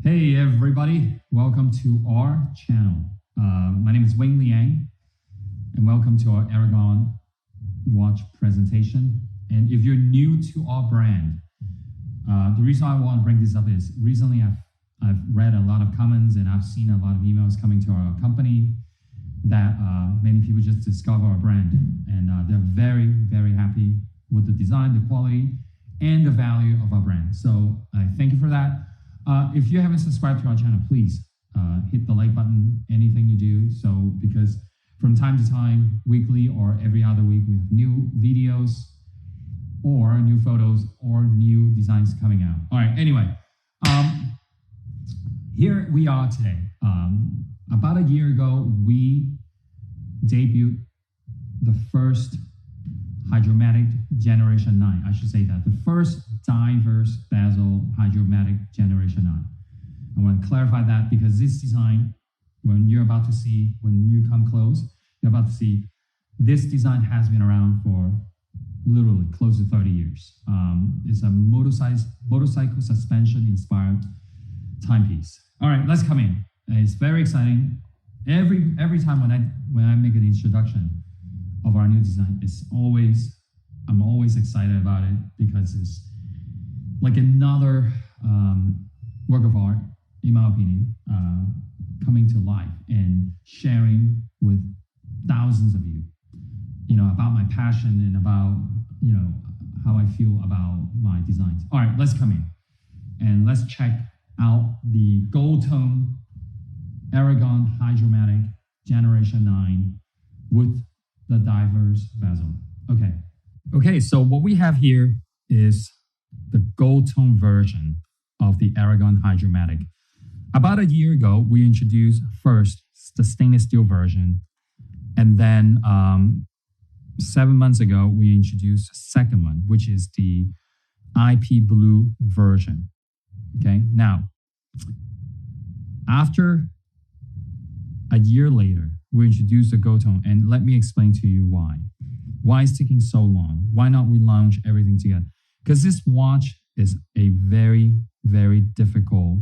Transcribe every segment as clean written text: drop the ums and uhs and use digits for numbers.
Hey everybody, welcome to our channel. My name is Wayne Liang and welcome to our ARAGON watch presentation. And if you're new to our brand, the reason I want to bring this up is recently I've read a lot of comments and I've seen a lot of emails coming to our company that many people just discover our brand and they're very, very happy with the design, the quality, and the value of our brand. So I thank you for that. If you haven't subscribed to our channel, please hit the like button, anything you do. So because from time to time, weekly or every other week, we have new videos or new photos or new designs coming out. All right, anyway, here we are today. About a year ago, we debuted the first Hydraumatic Generation 9. I should say that. The first diverse bezel Hydraumatic Generation 9. I want to clarify that because this design, when you come close, you're about to see this design has been around for literally close to 30 years. It's a motorcycle suspension inspired timepiece. All right, let's come in. It's very exciting. Every time when I make an introduction of our new design, I'm always excited about it because it's like another work of art, in my opinion, coming to life and sharing with thousands of you, about my passion and about, how I feel about my designs. All right, let's come in and let's check out the gold tone ARAGON Hydraumatic Generation 9 with the diverse bezel. Okay, so what we have here is the gold tone version of the ARAGON Hydraumatic. About a year ago, we introduced first the stainless steel version, and then 7 months ago, we introduced the second one, which is the IP blue version. Okay, now, after a year later, we introduced the gold tone, and let me explain to you why. Why it's taking so long? Why not we launch everything together? Because this watch is a very, very difficult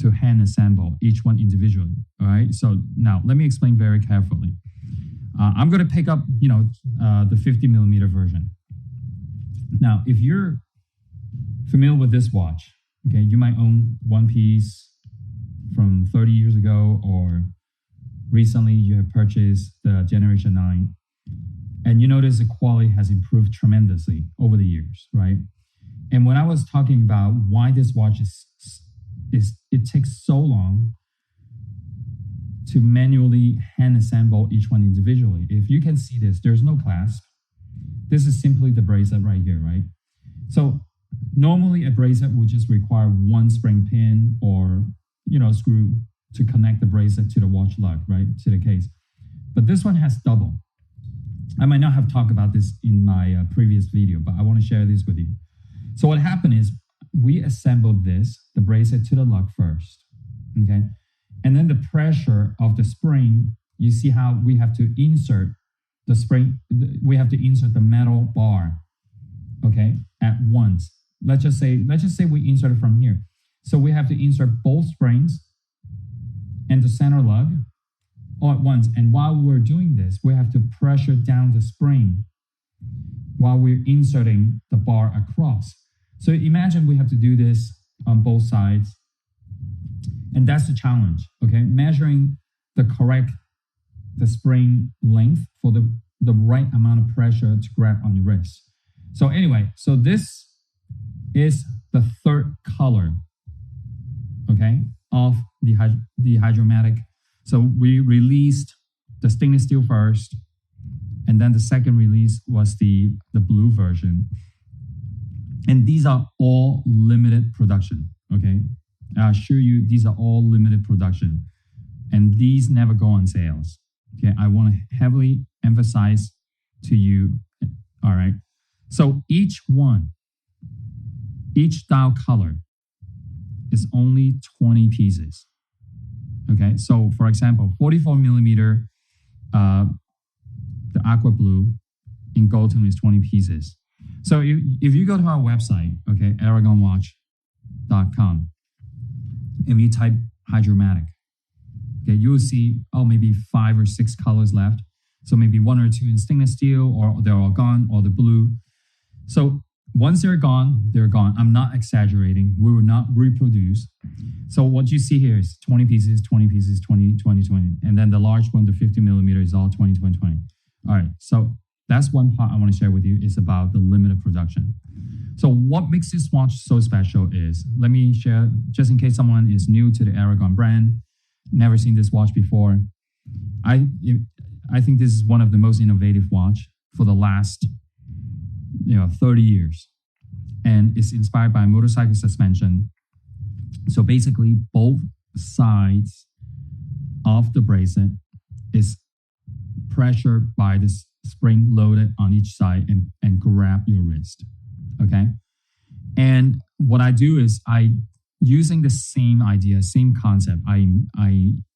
to hand assemble each one individually. All right. So now let me explain very carefully. I'm going to pick up, the 50mm version. Now, if you're familiar with this watch, okay, you might own one piece from 30 years ago, or recently you have purchased the Generation 9. And you notice the quality has improved tremendously over the years, right? And when I was talking about why this watch it takes so long to manually hand assemble each one individually. If you can see this, there's no clasp. This is simply the bracelet right here, right? So normally a bracelet would just require one spring pin or, screw to connect the bracelet to the watch lug, right? To the case. But this one has double. I might not have talked about this in my previous video, but I want to share this with you. So what happened is we assembled the bracelet to the lug first, okay? And then the pressure of the spring, you see how we have to insert the spring, we have to insert the metal bar, okay, at once. Let's just say we insert it from here. So we have to insert both springs and the center lug all at once. And while we're doing this, we have to pressure down the spring while we're inserting the bar across. So imagine we have to do this on both sides. And that's the challenge, okay? Measuring the spring length for the right amount of pressure to grab on your wrist. So anyway, so this is the third color, okay, of the Hydraumatic. So we released the stainless steel first, and then the second release was the blue version. And these are all limited production, okay? I assure you, these are all limited production, and these never go on sales, okay? I want to heavily emphasize to you, all right? So each style color is only 20 pieces. Okay, so for example, 44mm, the aqua blue in gold tone is 20 pieces. So if you go to our website, okay, aragonwatch.com, and we type Hydraumatic, okay, you will see, oh, maybe 5 or 6 colors left. So maybe 1 or 2 in stainless steel, or they're all gone, or the blue. So once they're gone, they're gone. I'm not exaggerating. We will not reproduce. So what you see here is 20 pieces, 20 pieces, 20, 20, 20. And then the large one, the 50 millimeter, is all 20, 20, 20. All right, so that's one part I want to share with you, is about the limited production. So what makes this watch so special is, let me share, just in case someone is new to the ARAGON brand, never seen this watch before. I think this is one of the most innovative watch for the last 30 years. And it's inspired by motorcycle suspension. So basically, both sides of the bracelet is pressured by the spring loaded on each side and grab your wrist. Okay. And what I do is, using the same idea, same concept, I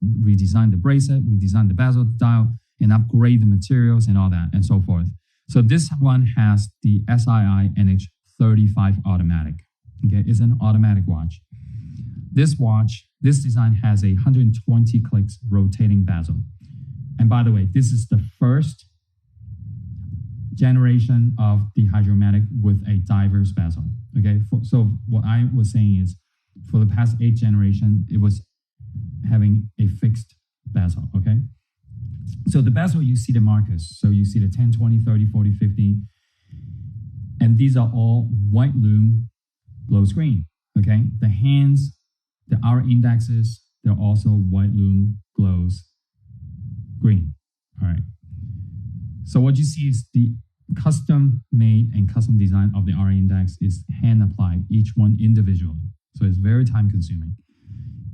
redesign the bracelet, redesign the bezel, the dial, and upgrade the materials and all that and so forth. So this one has the SII NH35 automatic. Okay, it's an automatic watch. This design has a 120 clicks rotating bezel. And by the way, this is the first generation of the Hydraumatic with a diverse bezel. Okay, so what I was saying is, for the past 8 generations, it was having a fixed bezel. Okay, so the bezel, you see the markers. So you see the 10, 20, 30, 40, 50. And these are all white lume glow screen. Okay, the hands, the hour indexes, they're also white lume glows green. All right. So what you see is the custom made and custom design of the hour index is hand applied, each one individually. So it's very time consuming.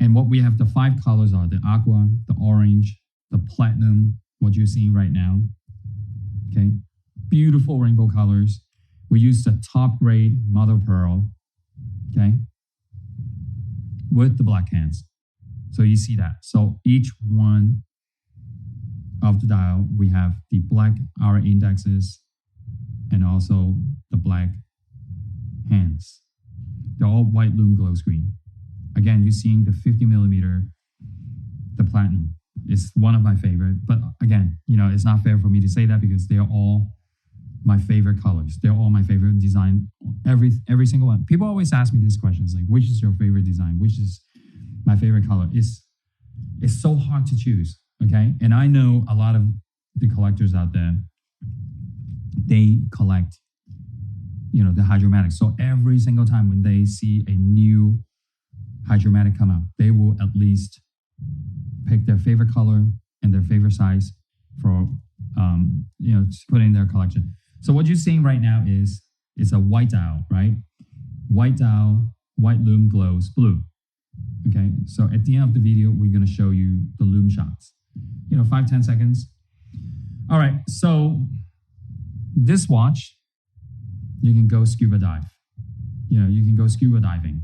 And what we have, the 5 colors are the aqua, the orange, the platinum, what you're seeing right now. Okay, beautiful rainbow colors. We use the top grade mother pearl, okay, with the black hands. So you see that. So each one of the dial, we have the black hour indexes and also the black hands. They're all white lume glow screen. Again, you're seeing the 50 millimeter, the platinum. It's one of my favorite, but again, it's not fair for me to say that because they're all my favorite colors. They're all my favorite design, every single one. People always ask me these questions, like, which is your favorite design? Which is my favorite color? It's so hard to choose, okay? And I know a lot of the collectors out there, they collect, the Hydraumatic. So every single time when they see a new Hydraumatic come out, they will at least pick their favorite color and their favorite size for, to put in their collection. So what you're seeing right now is a white dial, right? White dial, white lume glows blue. Okay, so at the end of the video, we're going to show you the lume shots. 5-10 seconds. All right, so this watch, you can go scuba dive. You can go scuba diving.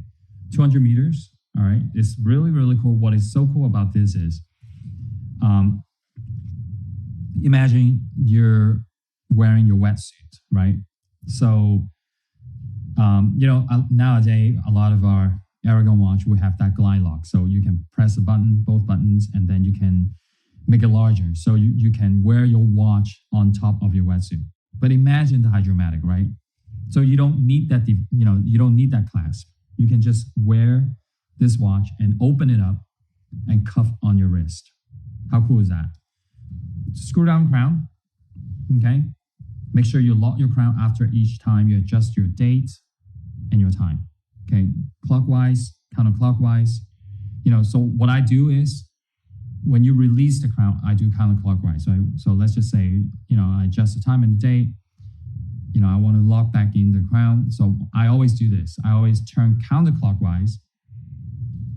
200 meters, all right? It's really, really cool. What is so cool about this is, imagine you're wearing your wetsuit, right? So, nowadays, a lot of our ARAGON watch will have that glide lock. So you can press a button, both buttons, and then you can make it larger. So you can wear your watch on top of your wetsuit. But imagine the Hydraumatic, right? So you don't need that, you don't need that clasp. You can just wear this watch and open it up and cuff on your wrist. How cool is that? Screw down crown, okay? Make sure you lock your crown after each time you adjust your date and your time, okay? Clockwise, counterclockwise. So what I do is, when you release the crown, I do counterclockwise. So let's just say, I adjust the time and the date. I want to lock back in the crown. So I always do this. I always turn counterclockwise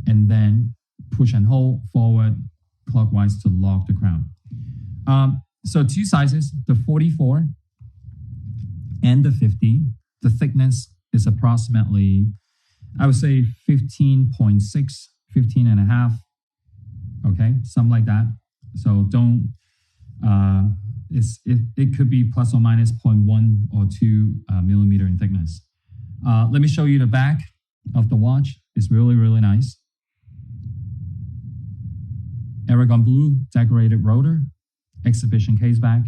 and then push and hold forward clockwise to lock the crown. So 2 sizes, the 44 and the 50. The thickness is approximately, I would say 15.6, 15 and a half. Okay, something like that. So don't, it could be plus or minus 0.1 or 2 millimeter in thickness. Let me show you the back of the watch. It's really, really nice. Aragon blue decorated rotor, exhibition case back,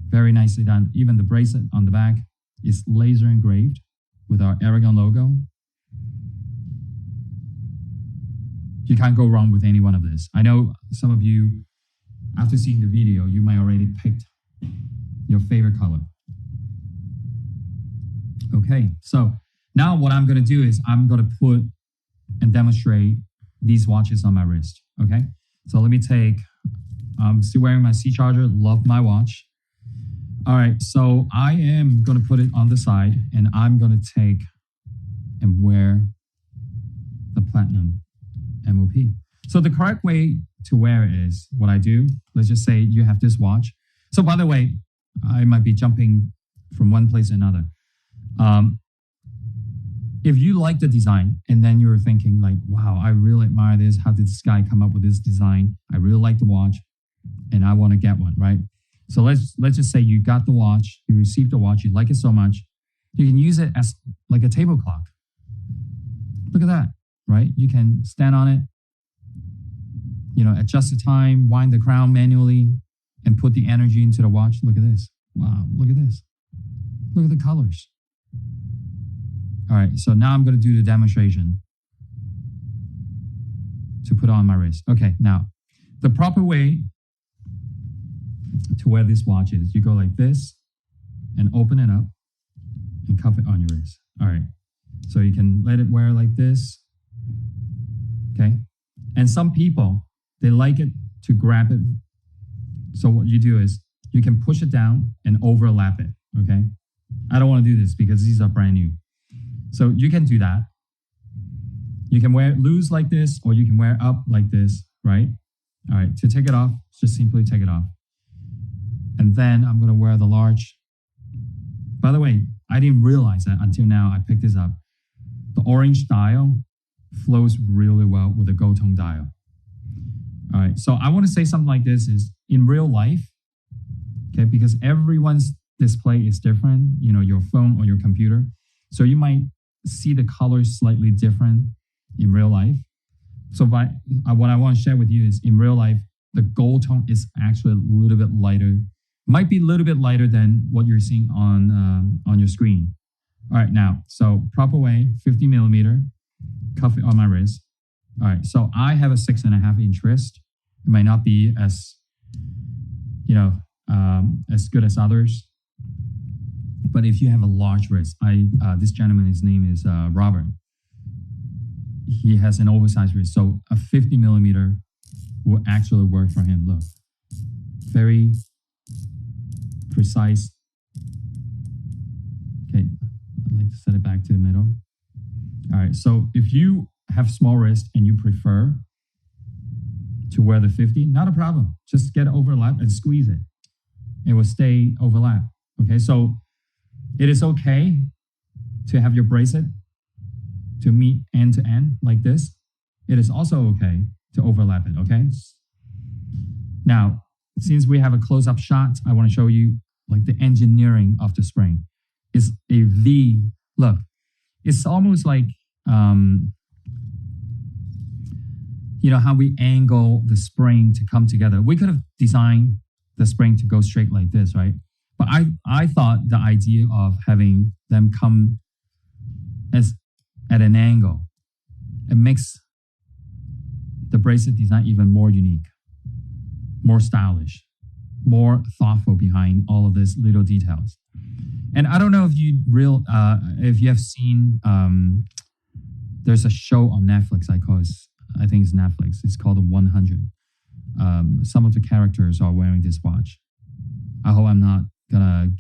very nicely done. Even the bracelet on the back is laser engraved with our Aragon logo. You can't go wrong with any one of this. I know some of you, after seeing the video, you might already picked your favorite color. Okay, so now what I'm gonna do is I'm gonna put and demonstrate these watches on my wrist, okay? So let me take, I'm still wearing my C charger, love my watch. All right, so I am gonna put it on the side and I'm gonna take and wear the platinum MOP. So the correct way to wear it is what I do. Let's just say you have this watch. So by the way, I might be jumping from one place to another. If you like the design and then you're thinking like, wow, I really admire this. How did this guy come up with this design? I really like the watch and I want to get one, right? So let's just say you got the watch, you received the watch, you like it so much, you can use it as like a table clock. Look at that, right? You can stand on it, you know, adjust the time, wind the crown manually, and put the energy into the watch. Look at this. Wow, look at this. Look at the colors. All right, so now I'm going to do the demonstration to put on my wrist. Okay, now, the proper way to wear this watch is you go like this and open it up and cuff it on your wrist. All right, so you can let it wear like this, okay? And some people, they like it to grab it. So what you do is you can push it down and overlap it, okay? I don't want to do this because these are brand new. So you can do that. You can wear it loose like this, or you can wear it up like this, right? All right, to take it off, just simply take it off. And then I'm gonna wear the large. By the way, I didn't realize that until now. I picked this up. The orange dial flows really well with the gold tone dial. All right, so I want to say something like this is in real life, okay, because everyone's display is different, you know, your phone or your computer. So you might see the colors slightly different in real life. So what I want to share with you is in real life, the gold tone is actually a little bit lighter, might be a little bit lighter than what you're seeing on your screen. All right, now, so proper way, 50 millimeter, cuff it on my wrist. All right, so I have a 6.5 inch wrist. It might not be as, you know, as good as others. But if you have a large wrist, this gentleman, his name is Robert. He has an oversized wrist, so a 50 millimeter will actually work for him. Look, very precise. Okay, I'd like to set it back to the middle. All right, so if you have small wrist and you prefer to wear the 50, not a problem. Just get it overlap and squeeze it. It will stay overlap. Okay, so it is okay to have your bracelet to meet end to end like this. It is also okay to overlap it, okay? Now, since we have a close-up shot, I want to show you like the engineering of the spring. It's a V. Look, it's almost like, you know, how we angle the spring to come together. We could have designed the spring to go straight like this, right? But I thought the idea of having them come as at an angle, it makes the bracelet design even more unique, more stylish, more thoughtful behind all of these little details. And I don't know if you have seen, there's a show on Netflix. I think it's Netflix. It's called The 100. Some of the characters are wearing this watch. I hope I'm not gonna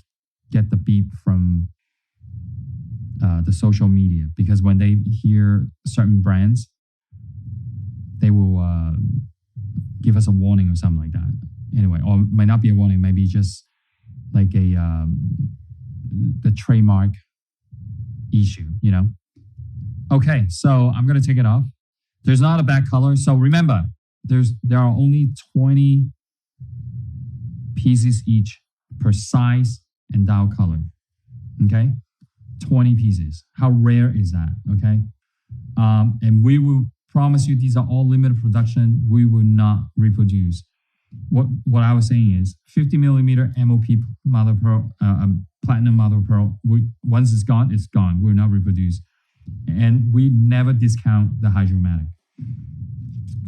get the beep from the social media, because when they hear certain brands, they will give us a warning or something like that. Anyway, or it might not be a warning, maybe just like the trademark issue, you know? Okay, so I'm gonna take it off. There's not a back color. So remember, there are only 20 pieces each per size and dial color. Okay, 20 pieces. How rare is that? Okay, and we will promise you these are all limited production. We will not reproduce. What I was saying is 50 millimeter MOP mother pearl, platinum mother pearl. Once it's gone, it's gone. We'll not reproduce. And we never discount the Hydraumatic.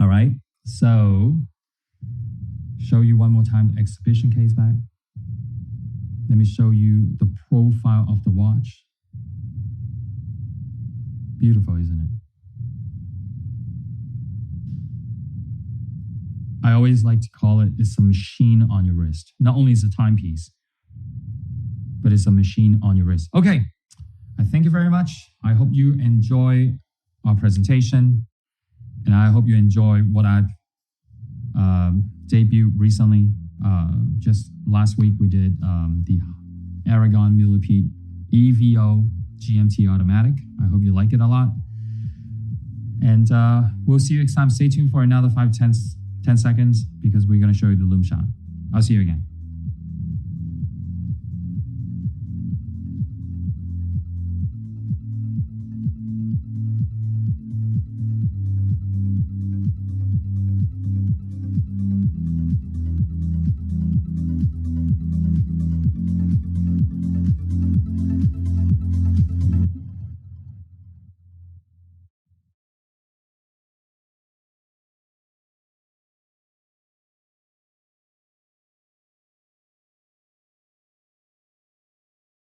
All right. So show you one more time the exhibition case back. Let me show you the profile of the watch. Beautiful, isn't it? I always like to call it's a machine on your wrist. Not only is it a timepiece, but it's a machine on your wrist. Okay, I thank you very much. I hope you enjoy our presentation, and I hope you enjoy what I've debuted recently. Just last week, we did the ARAGON millipede EVO GMT automatic. I hope you like it a lot. And we'll see you next time. Stay tuned for another 5-10 seconds because we're going to show you the loom shot. I'll see you again.